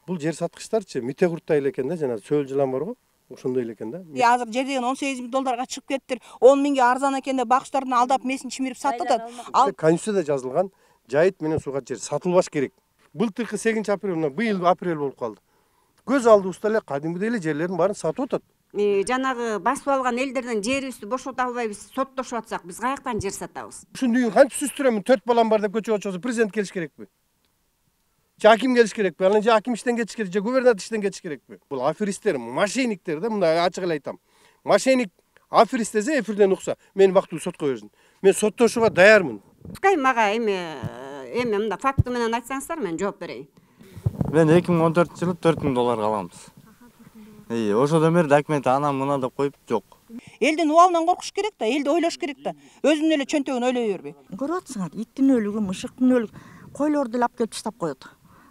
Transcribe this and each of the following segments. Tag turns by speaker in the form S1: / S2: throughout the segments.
S1: Бул жер саткычтарчы мите курттай эле экен да, жана сөөл жылан бар го, ошондой эле экен да.
S2: Азыр жер деген 18 000 долларга чыгып кеттир. 10 000ге арзан экен деп бакчылардын алдап месин чимирип сатып атат.
S1: Конституцияда жазылган жайыт менен сууга жер сатылбаш керек. Былтыркы 8 апрель, быйыл апрель болуп калды. Көз алдыбызда эле кадимгидей эле жерлердин баарын сатып атат.
S3: Жанагы басып алган элдерден жерибизди бошото албайбыз, соттошуп атсак, биз каяктан жер сатабыз?
S1: Ушундой кантип сүзтүрөмүн, 4 балам бар деп көчөгө чыкса президент келиш керекпи? Же аким келиш керекпи? Анан же аким иштен кетиш керек, же губернатор иштен кетиш керекпи? Бул аферисттер, мошенниктер да, мындай ачык эле айтам. Мошенник аферист десе эфирден укса, мени бактылуу сотко берсин. Мен соттошууга даярмын.
S3: Мага эми мында факты менен айтсаңыздар, мен жооп берейин.
S4: Мен 2014-жылы 4 000 долларга аламыз. Ошодон бери документ ана мына деп коюп жок.
S2: Элдин убалынан коркуш керек да, элди ойлош керек да. Өзүнүн эле чөнтөгүн ойлой бербей.
S5: Көрүп атсыңар, иттин өлүгү, мышыктын өлүгү, койлорду деле алып келип таштап коет.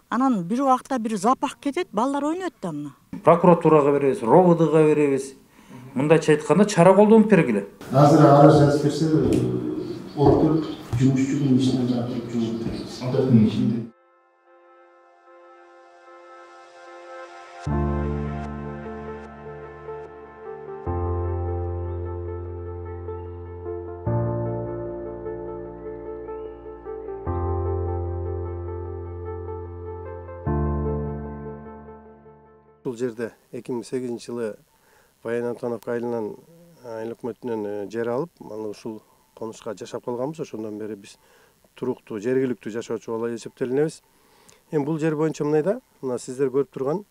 S5: Анан бир убакта бир запах кетет, балдар ойнойт да мына.
S6: Прокуратурага беребиз, РОВДга беребиз. Мындайча айтканда чара колдонуп бергиле.
S7: Азыр ара жазып берсе, олтур жумушчунун ишине жатып жумуп.
S1: Бул жерде 2008-жылы Баян Антоновка айылынан айыл өкмөтүнөн жер алып, аны ушул конушка жашап калганбыз. Ошондон бери биз туруктуу, жергиликтүү жашоочу болуп эсептелинебиз. Эми бул жер боюнча мынайда, мына сиздер көрүп турган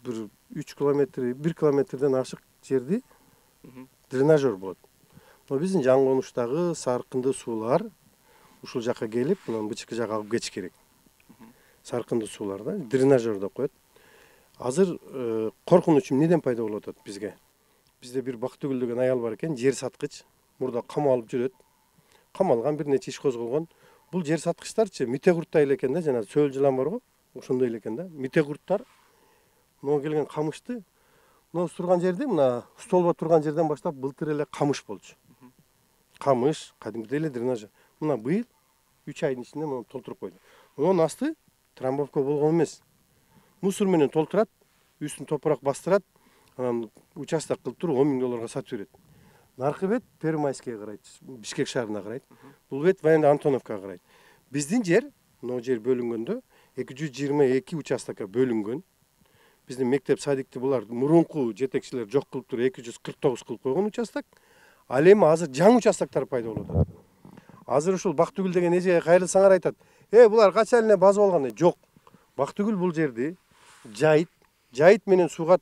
S1: бир 3 километр, 1 километрден ашык жерди дренажер болот. Биздин жан конуштагы саркынды суулар ушул жакка келип, мына бычкы жакка алып кетиш керек. Саркынды суулар да, дренажер деп коет. Азыр коркунуч эмнеден пайда болуп атат бизге? Бизде бир Бактыгүл деген аял бар экен, жер саткыч. Мурда камалып жүрөт. Камалган бир нече иш козголгон. Бул жер саткычтарчы мите курттай эле экен да, жана сөөл жылан бар го, ошондой эле экен да. Мите курттар могу келген камышты, мына турган жерде, мына столба турган жерден баштап былтыр эле камыш болчу. Камыш, кадимгидей эле дренаж. Мына быйыл 3 айдын ичинде муну толтуруп койду. Мунун асты трамбовка болгон эмес. Мусор менен толтурат, үстүн топурак бастырат, анан участок кылып туруп 10 000 долларга сатып берет. Наркы бет Первомайскийге карайт, Бишкек шаарына карайт. Бул бет Баян Антоновкага карайт. Биздин жер, мына жер бөлүнгөндө 222 участокко бөлүнгөн. Биздин мектеп садикти булар мурунку жетекчилер жок кылып туруп 249 кылып койгон участок. Ал эми азыр жаңы участоктор пайда болуп атат. Азыр ушул Бактыгүл деген эжеге кайрылсаңар айтат: булар кача эле басып алган?" Жок. Бактыгүл бул жерди жайыт менен сууга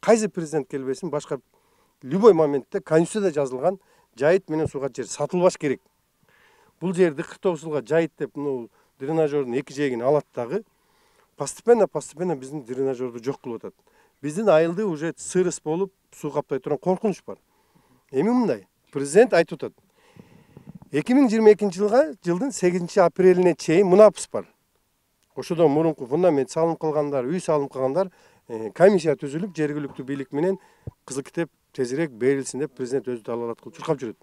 S1: кайсы президент келбесин, башка любой моментте Конституцияда жазылган жайыт менен сууга жер сатылбаш керек. Бул жерди 49 жылга жайыт деп дренажердун эки жээгин алат дагы постепенно биздин дренажерду жок кылып атат. Биздин айылды уже сырыс болуп суу каптай турган коркунуч бар. Эми мындай, президент айтып атат. 2022 жылдын 8 апрелине чейин мунапыс бар. Ошодон мурунку фундамент салынып калгандар, үй салынып калгандар комиссия түзүлүп, жергиликтүү бийлик менен кызыл китеп тезирээк берилсин деп президент өзү талаат кылып чуркап жүрөт.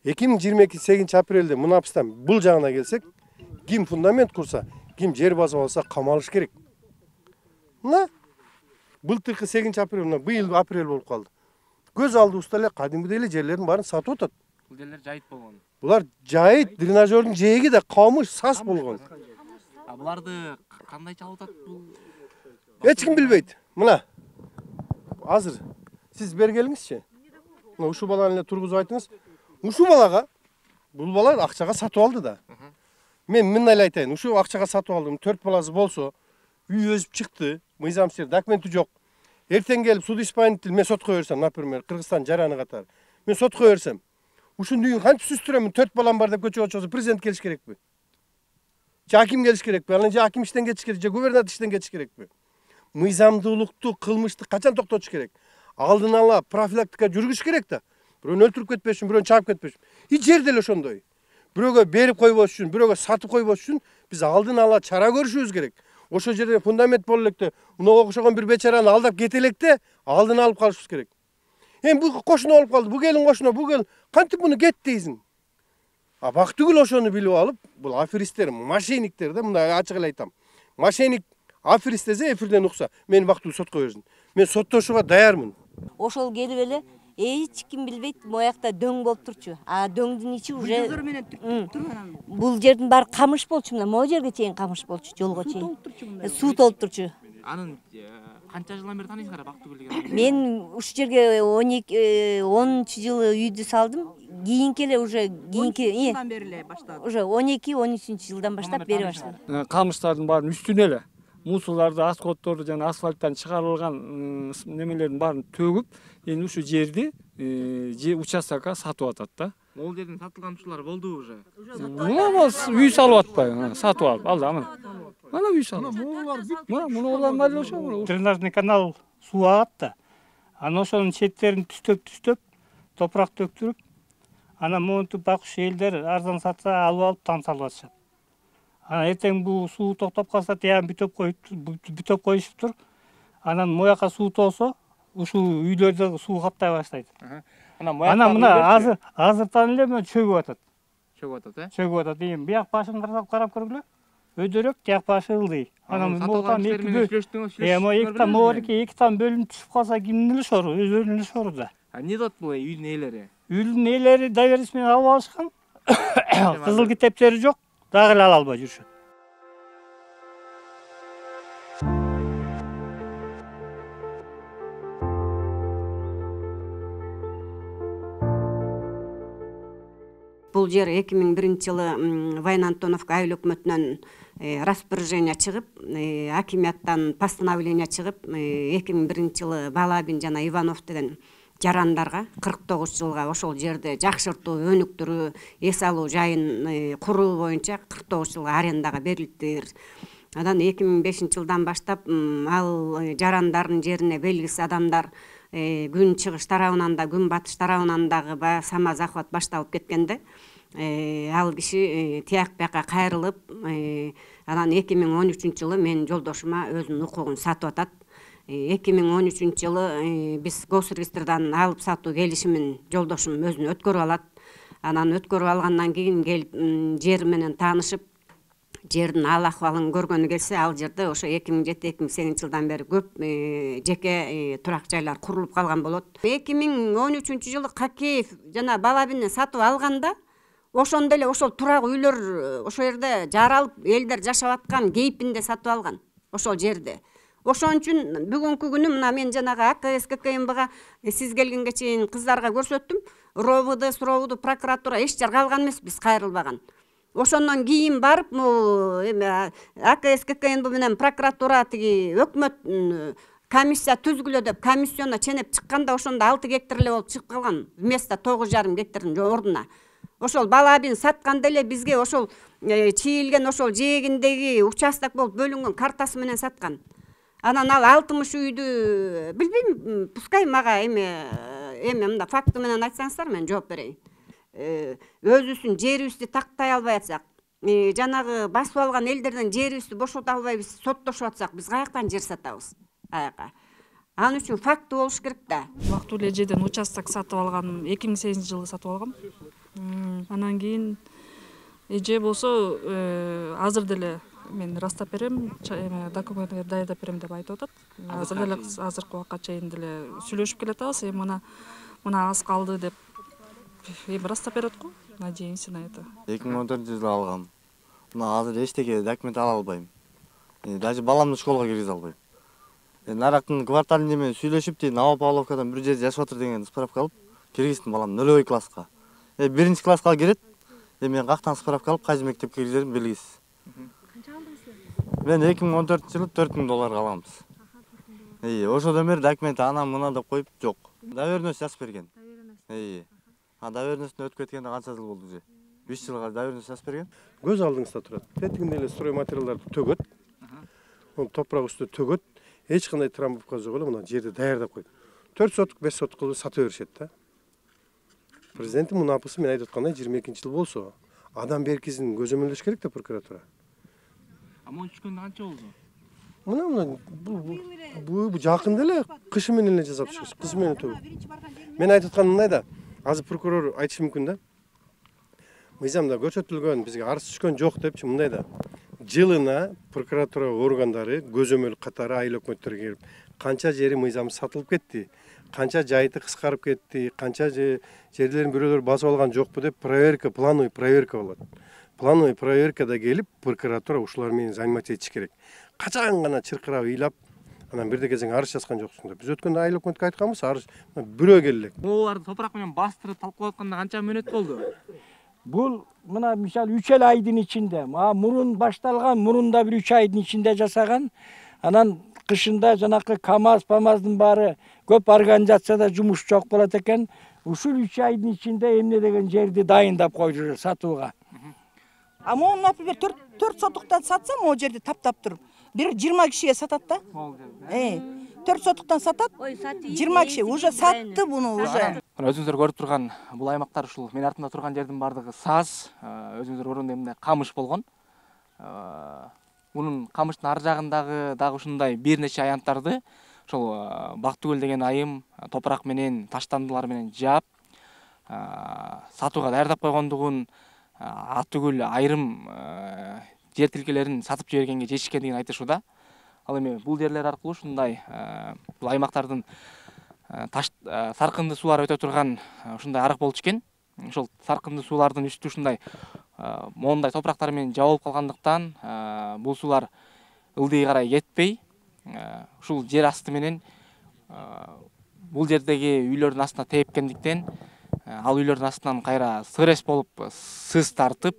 S1: 2028 апрелде мунапыстан бул жагына келсек, ким фундамент курса, ким жер басып алса камалыш керек. Мына былтыркы 8 апрель, быйыл апрель болуп калды. Көз алдыбызда эле кадимгидей эле жерлердин баарын сатып атат.
S6: Бул жерлер жайыт болгон.
S1: Булар жайыт, дренажердун жээги да камыш, сас болгон.
S6: Буларды кандай чалып атат бул?
S1: Эч ким билбейт. Мына азыр сиз бергелиңизчи. Мына ушул баланы эле тургузуп айтыңыз. Ушул балага бул бала акчага сатып алды да. Мен мындай эле айтайын, ушул акчага сатып алдым, 4 баласы болсо, үй өсүп чыкты, мыйзамсыз документи жок. Эртең келип суд исполнитель мен сотко берсем, например, Кыргызстан жараны катары. Мен сотко берсем, ушунун үйүн кантип сүзтүрөмүн, 4 балам бар деп көчөгө чыкса президент келиш керекпи? Же аким келиш керекпи? Анан же аким иштен кетиш керек, же губернатор иштен кетиш керекпи? Мыйзамдуулукту, кылмышты качан токтотуш керек? Алдын ала профилактика жүргүш керек да. Бирөөнү өлтүрүп кетпеш үчүн, бирөөнү чаап кетпеш үчүн. Жер деле ошондой. Бирөөгө берип койбош үчүн, бирөөгө сатып койбош үчүн биз алдын ала чара көрүшүбүз керек. Ошо жерде фундамент боло электе, мынага окшогон бир бечараны алдап кете электе, алдын алып калышыбыз керек. Эми бул кошуна болуп калды, бул келин кошуна, бул кел кантип муну кет дейсиң? Бактыгүл ошону билип алып, бул аферисттер, мошенниктер да, мындай ачык эле айтам. Мошенник Афир истесе эфирден укса. Мени вактылуу сотко берсин. Мен соттошууга даярмын.
S8: Ошол келип эле эч ким билбейт, моякта дөң болуп турчу. А дөңдүн ичи уже
S2: Бульдозер менен түрүп анан.
S8: бул жердин баары камыш болчу, мына могу жерге чейин камыш болчу, жолго чейин. Суу толуп турчу.
S9: Анын канча жылдан бери таанысыңар Бактыгүлгө?
S8: Мен ушул жерге 10-жылы үйдү салдым. Кийинки эле уже
S2: Жылдан бери эле баштадым.
S8: уже 12-13 жылдан баштап бери баштадым.
S10: Камыштардын баарын үстүнө эле мусуларды, аскотторду жана асфальттан чыгарылган немелердин баарын төгүп, эми ушу жерди участокко сатып атат да.
S9: Могул жердин сатылган ушулар болду уже.
S10: Үй салып атпайбы, сатып алып, алда мына үй салып. Муну мали ошо.
S11: Дренажный канал суу агат да. Анан ошонун четтерин түстөп, топурак төктүрүп, анан монтип бакуш элдер арзан сатса алып там салып атышат. Анан эртең бул суу токтоп калса, тиян бүтөп коюшуптур. Анан мояка суу толсо, ушул үйлөрдө суу каптай баштайт. Анан мына азыртан эле чөгүп атат.
S9: Чөгүп атат, э?
S11: Чөгүп атат. Эми бияк башын карап көргүлө. Өйдөрөк, тияк башы ылдый. Анан могутан эки там бөлүнүп түшүп калса кимдин эле шору? Өзүнүн эле шору да.
S9: Эмне дейт бул үйдүн ээлери?
S11: Үйлүн ээлери доверенность менен алып алышкан. Кызыл китептери жок, дагы эле ала албай жүрүшөт.
S3: Бул жер 2001-жылы Вайын Антоновка айыл өкмөтүнөн распоряжение чыгып, акимияттан постановление чыгып, 2001-жылы Балабин жана Иванов деген жарандарга 49 жылга ошол жерде жакшыртуу, өнүктүрүү, эс алуу жайын куруу боюнча 49 жылга арендага берилиптир. Анан 2005-жылдан баштап ал жарандардын жерине белгисиз адамдар күн чыгыш тарабынан да, күн батыш тарабынан дагы сама захват башталып кеткенде, ал киши тияк бияка кайрылып, анан 2013-жылы мен жолдошума өзүнүн укугун сатып атат. 2013-жылы биз госреестрдан алып сатуу келишимин жолдошум өзүнө өткөрүп алат. Анан өткөрүп алгандан кийин келип жер менен таанышып, жердин ал акыбалын көргөнү келсе, ал жерде ошо 2007-2008 жылдан бери көп жеке турак жайлар курулуп калган болот. 2013-жылы Какеев жана Балабинден сатып алганда, ошондо эле ошол турак үйлөр ошол жерде жаралып, элдер жашап аткан кейпинде сатып алган, ошол жерде. Ошон үчүн бүгүнкү күнү мына мен жанагы АКС ККМБга сиз келгенге чейин кыздарга көрсөттүм. РОВД, СРОВД, прокуратура эч жерге алган эмес, биз кайрылбаган. Ошондон кийин барып, АКС ККМБ менен прокуратура тиги өкмөт комиссия түзгүлө деп комиссияна ченеп чыкканда ошондо 6 гектар эле болуп чыгып калган, вместо 9,5 гектардын ордуна. Ошол Балабин сатканда эле бизге ошол чийилген ошол жээгиндеги участок болуп бөлүнгөн картасы менен саткан. Анан ал 60 үйдү билбейм, пускай мага эми мында факты менен айтсаңыздар мен жооп берейин. Өзүбүздүн жерибизди тактай албай атсак, жанагы басып алган элдерден жерибизди бошото албай биз соттошуп атсак, биз каяктан жер сатабыз? Аяка. Анын үчүн факты болуш керек да.
S12: Бактыгүл эжеден участок сатып алган, 2008-жылы сатып алгам. Анан кийин эже болсо азыр деле мен растап берем, документтерди даярдап берем деп айтып атат. Азыр деле азыркы убакка чейин деле сүйлөшүп келатабыз, мына аз калды деп. Эми растап берет го, надеемся на это.
S4: 2014-жылы алгам. Мына азыр эчтеке документ ала албайм. Даже баламды школга киргизе албайм. Нарактын кварталында менен сүйлөшүп, Нова Павловкадан бир жерде жашап атыр деген справка алып, киргиздим балам 0 класска. 1 класска кирет. Мен кактан справка алып, кайсы мектепке киргизерим белгисиз. Мен 2014-жылы $4000 аламыз. Ошодон бери документ анам мына деп коюп жок. Доверенность жазып берген. Доверенностьтун өтүп кеткенде канча жыл болду же? 5 жылга доверенность жазып берген.
S1: Көз алдыңызда турат. Тетигинде эле строй материалдарды төгөт. Топурак үстү төгөт. Эч кандай трамбовка жок эле, мына жерди даярдап койду. 4 соток, 5 соток кылып сата беришет да. Президенттин мунапысы мен айтып аткандай 22-жыл болсо, адам беркизин көзөмөлдөш керек да прокуратура.
S9: Амон түшкөндө канча болду?
S1: Мына бул жакында эле кышы менен эле жасап чыккан, кышы менен төгүп. Мен айтып атканым мындай да, азыр прокурор айтышы мүмкүн да. Мыйзамда көрсөтүлгөн, бизге арыз түшкөн жок депчи, мындай да. жылына прокуратура органдары көзөмөл катары айыл өкмөттөргө келип канча жери мыйзам сатылып кетти, канча жайыты кыскарып кетти, канча жерлерин бирөөлөр басып алган жокпу деп проверка, плановый проверка болот. Плановый проверкада келип прокуратура ушулар менен заниматься этиш керек. Качан гана чыркырап ыйлап, анан бирдеке сен арыз жазган жоксуң деп. Биз өткөндө айыл өкмөткө айтканбыз, арыз бирөө келди.
S9: Мооларды топурак менен бастырып талкуулап атканда канча мөөнөт болду?
S13: Бул мына мисалы 3 айдын ичинде, мурун башталган, мурунда бир 3 айдын ичинде жасаган, анан кышында жанакы КАМАЗ-ПАМАЗдын баары көп организацияда жумуш жок болот экен. Ушул 3 айдын ичинде эмне деген жерди дайындап койду сатууга.
S2: А могу, например, 4 сотуктан сатсам, могу жерди таптап туруп, бир 20 кишиге сатат да. 4 сотуктан сатат, 20 киши уже сатты буну уже.
S9: Өзүңүздөр көрүп турган бул аймактар ушул мен артымда турган жердин бардыгы саз, өзүңүздөр көргөндөй мындай камыш болгон. Bunun камыштын ар жагындагы дагы ушундай бир нече аянттарды ошол Бактыгөл деген айым топурак менен, таштандылар менен жаап сатууга даярдап койгондугун, Атыгүл айрым жер тилкелерин сатып жибергенге жетишкендигин айтышууда. Ал эми бул жерлер аркылуу ушундай бул аймактардын саркынды суулар өтө турган ушундай арык болчу экен. Ошол саркынды суулардын үстү ушундай моундай топурактар менен жабылып калгандыктан бул суулар ылдый карай кетпей, ушул жер асты менен бул жердеги үйлөрдүн астына тээпкендиктен ал үйлөрдүн астынан кайра сырес болуп сыз тартып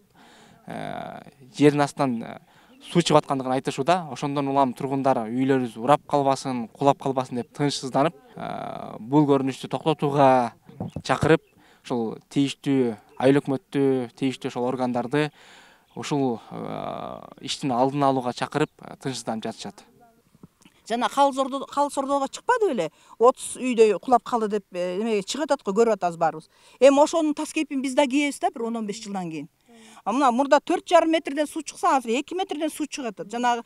S9: жердин астынан суу чыгып аткандыгын айтышууда. Ошондон улам тургундар үйлөрүбүз урап калбасын, кулап калбасын деп тынчсызданып, бул көрүнүштү токтотууга чакырып, ушул тийиштүү айыл өкмөттү, тийиштүү ошол органдарды ушул иштин алдын алууга чакырып тынчсызданып жатышат.
S2: Жана кал сордоого чыкпады беле? 30 үйдө кулап калды деп эмеге чыгып атат го, көрүп атабыз баарыбыз. Эми ошонун тас кейпин биз да кийебиз да, бир 10-15 жылдан кийин. Мына мурда 4,5 метрден суу чыкса, азыр 2 метрден суу чыгып атат. Жанагы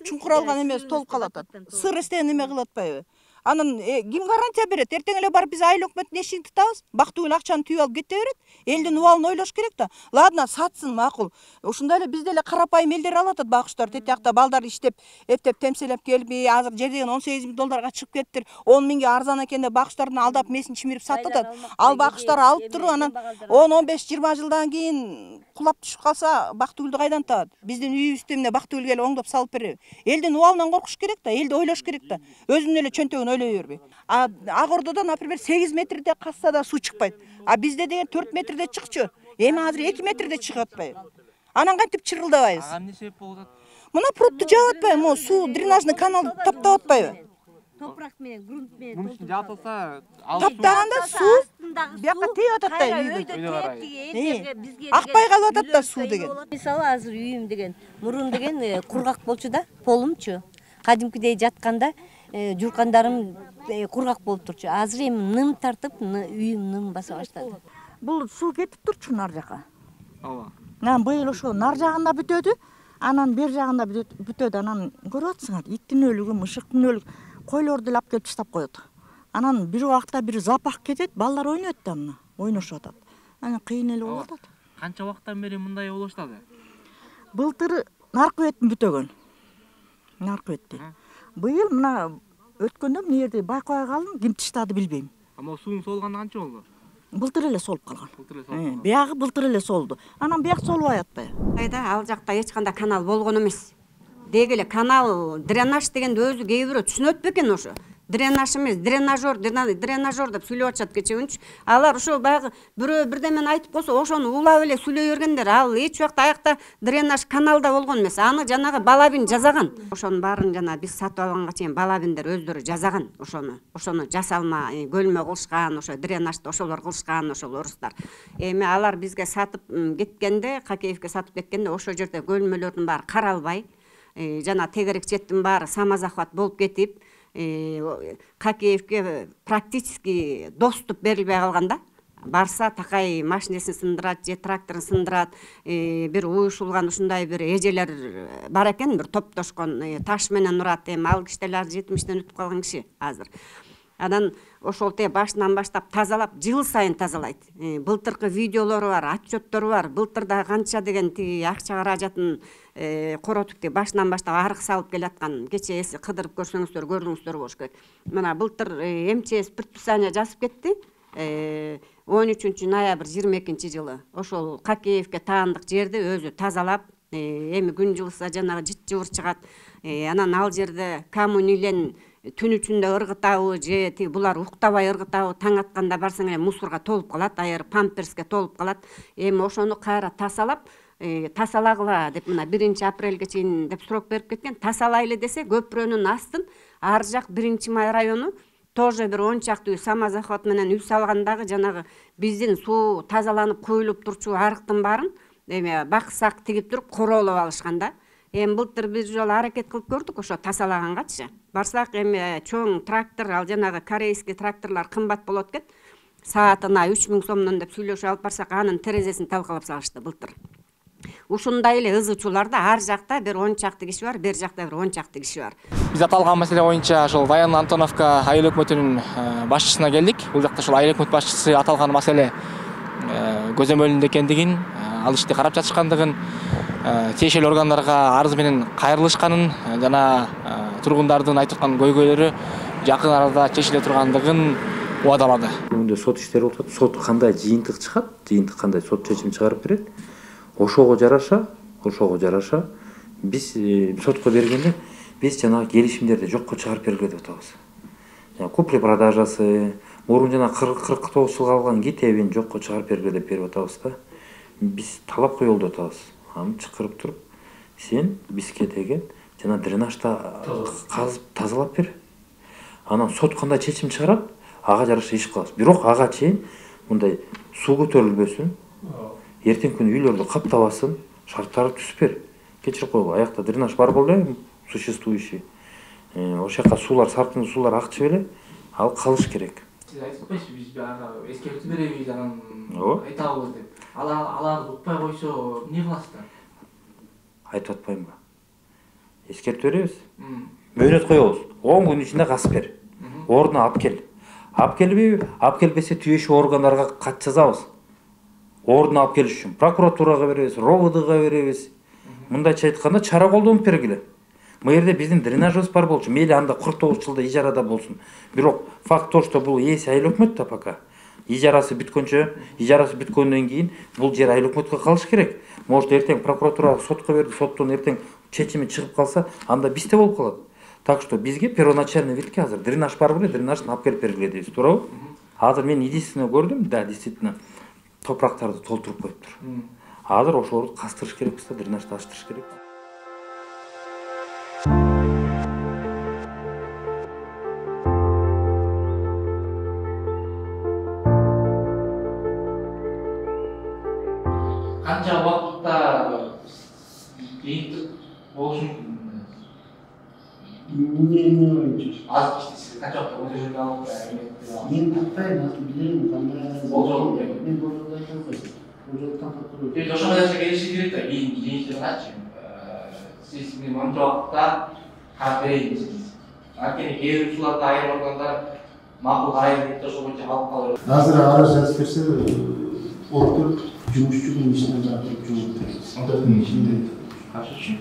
S2: чуңкур алган эмес толуп калып атат. Сыр эстеген эме кылып атпайбы? Анан ким гарантия берет? Эртең эле барып биз айыл өкмөттүн эшигин тытабыз. Бактыгүл акчаны түйүп алып кете берет. Элдин убалын ойлош керек да. Ладно, сатсын, макул. Ушундай эле бизде эле карапайым элдер алып атат багыштар. Тетиякта балдар иштеп, эптеп, темселеп келип, азыр жер деген $18,000 чыгып кеттир. 10.000 арзан экен деп багыштардын алдап месин чимирип сатып атат. Ал багыштар алып туруп, анан 10-15-20 жылдан кийин кулап түшүп калса, Бактыгүлдү кайдан табат? Биздин үйүбүздү эмне Бактыгүлгө эле оңдоп салып береби? Элдин убалынан коркуш керек да, элди ойлош керек да. Өзүнүн эле чөнтөгүн ойлой бербей. Ак Ордодо, например, 8 метрде касса да суу чыкпайт. А бизде деген 4 метрде чыкчу. Эми азыр 2 метрде чыгып атпайбы? Анан кантип чырылдабайбыз?
S9: Ага эмне себеп болуп атат?
S2: Мына прутту жаап атпайбы? Могу суу дренажный каналды таптап атпайбы?
S8: Топурак менен, грунт менен.
S9: Мунун үстүн жаапылса,
S2: таптаганда суу бияка тийип атат да үйгө. Акпай калып атат да суу деген.
S8: Мисалы азыр үйүм деген, мурун деген кургак болчу да, полумчу. Кадимкидей жатканда журкандарым кургак болуп турчу. Азыр эми ным тартып, үйүм ным баса баштады.
S5: Бул суу кетип турчу нар жака.
S9: Ооба.
S5: Анан быйыл ошо нар жагында бүтөдү, анан бер жагында бүтөдү. Анан көрүп атсыңар, иттин өлүгү, мышыктын өлүгү, койлорду эле алып келип таштап коет. Анан бир убакта бир запах кетет, балдар ойнойт да мына, ойношуп атат. Анан кыйын эле болуп атат.
S9: Канча убакыттан бери мындай болуп баштады?
S5: Былтыр наркы бетин бүтөгөн. Наркы бетти. Быйыл мына өткөндө мына жерде байкабай калдым, ким таштады билбейм.
S9: Ама суунун солганда канча болду?
S5: Былтыр эле солуп калган. Биягы былтыр эле солду. Анан бияк солбой атпайбы?
S3: Кайда ал жакта эч кандай канал болгон эмес. Деги эле канал, дренаж дегенди өзү кээ бирөө түшүнөт бекен ошо? Дренаж эмес, дренажер деп сүйлөп атышат кечеүнчү. Алар ошо баягы бирөө бирдемени айтып койсо, ошону улап эле сүйлөй бергендер. Ал эч убакта аякта дренаж каналда болгон эмес. Аны жанагы балабин жазаган. Ошонун баарын жана биз сатып алганга чейин балабиндер өздөрү жазаган ошону. Ошону жасалма, көлмө кылышкан, ошо дренажды ошолор кылышкан, ошол орустар. Эми алар бизге сатып кеткенде, Какеевке сатып кеткенде ошол жерде көлмөлөрдүн баары каралбай, жана тегерек жеттин баары самозахват болуп кетип, Какеевке практически доступ берилбей калганда, барса такай машинесин сындырат, же тракторун сындырат, бир уюшулган ушундай бир эжелер бар экен, бир топтошкон, таш менен урат. Эми ал кишилер 70-тен өтүп калган киши азыр. Анан ошол башынан баштап тазалап, жыл сайын тазалайт. Былтыркы видеолору бар, отчеттору бар. Былтырда канча деген тиги акча каражатын коротук башынан баштап арык салып келаткан. Кече эси кыдырып көрсөңүздөр, көрдүңүздөр болуш керек. Мына былтыр МЧС предписание жазып кетти. 13 ноябрь 22 жылы ошол Какеевке таандык жерди өзү тазалап, эми күн жылса жанагы жыт жыбыр чыгат. Анан ал жерде коммунилен түн ичинде ыргытабы же булар уктабай ыргытабы, таң атканда барсаң эле мусорго толуп калат, аяр памперске толуп калат. Эми ошону кайра тасалап, тасалагыла деп мына 1 апрелге чейин деп срок берип кеткен. Тасалайлы десе көпүрөнүн астын ар жак 1 май району тоже бир 10 чакты самозахват менен үй салгандагы жанагы биздин суу тазаланып куюлуп турчу арыктын баарын эме баксак тигип туруп короолоп алышкан да. Эми былтыр бир жолу аракет кылып көрдүк ошо тасалагангачы. Барсак эми чоң трактор, ал жанагы корейский тракторлор кымбат болот экен. Саатына 3000 сомдон деп сүйлөшүп алып барсак, анын терезесин талкалап салышты былтыр. Ушундай эле ызычууларда ар жакта бир 10 чакты киши бар, бер жакта бир 10 чакты киши бар.
S9: Биз аталган маселе боюнча ошол Баян Антоновка айыл өкмөтүнүн башчысына келдик. Бул жакта ошол айыл өкмөт башчысы аталган маселе көзөмөлүндө экендигин, ал ишти карап жатышкандыгын, тиешелүү органдарга арыз менен кайрылышканын жана тургундардын айтып аткан көйгөйлөрү жакын арада чечиле тургандыгын убадалады.
S6: Бүгүндө сот иштери болуп атат. Сот кандай жыйынтык чыгат, жыйынтык кандай сот чечим чыгарып берет. Ошого жараша биз сотко бергенде биз жанагы келишимдерди жокко чыгарып бергиле деп атабыз. Купли продажасы, мурун жана 49 жылга алган китебин жокко чыгарып бергиле деп берип атабыз да. Биз талап коелу деп атабыз. Аны чакырып туруп, сен бизге деген жана дренажда казып тазалап бер. Анан сот кандай чечим чыгарат, ага жараша иш кылабыз. Бирок ага чейин мындай суу көтөрүлбөсүн. Эртең күнү үйлөрдү каптабасын, шарттарды түзүп бер. Кечирип койгула, аякта дренаж бар болду, существующий. Ошол жака суулар, сарптын суулар акчы беле, ал калыш керек.
S9: Сиз айтып койсуз, биз эскертүү беребиз, анан айтабыз деп. Аларды укпай койсо эмне кыласыздар?
S6: Айтып атпаймынбы? Эскертүү беребиз. Мөөнөт коебуз. 10 күн ичинде касып бер. Ордуна алып кел. Алып келбейби? Алып келбесе тиешелүү органдарга кат жазабыз. Ордуна алып келиш үчүн прокуратурага беребиз, РОВДга беребиз. Мындайча айтканда чара колдонуп бергиле. Бул жерде биздин дренажыбыз бар болчу. Мейли анда 49 жылда ижарада болсун. Бирок факт то, что бул ээси айыл өкмөт да пока. Ижарасы бүткөндөн кийин бул жер айыл өкмөткө калыш керек. Может эртең прокуратурага сотко берди, соттон эртең чечими чыгып калса, анда бизде болуп калат. Так что бизге первоначальный видке азыр дренаж бар беле, дренажды алып келип бергиле дейбиз, туурабы? Азыр мен единственное көрдүм, да, действительно топурактарды толтуруп коюптур. Азыр ошолорду кастырыш керекпиз да, дренажды ачтырыш керек.
S9: Канча убакытта жыйынтык болушу мүмкүн? Аз киши канча убакытта көзөмөлгө алып
S7: Мен таппайм, азыр билем кандай.
S9: Болжол берем.
S7: Мен болжол айта албайм. Болжолдон тапкыр.
S9: Бир ошого нерсе келиши керек да, кийин жыйынтыгыначы. Сиз мен монча убакытта карап берейин десеңиз. Анткени кээ бир учурларда айыл органдар макул карайбы деп ошол боюнча алып калып.
S7: Азыр арыз жазып берсе, отуруп жумушчунун ишине жатып жумуп беребиз. Отурдун ишинде. Каршы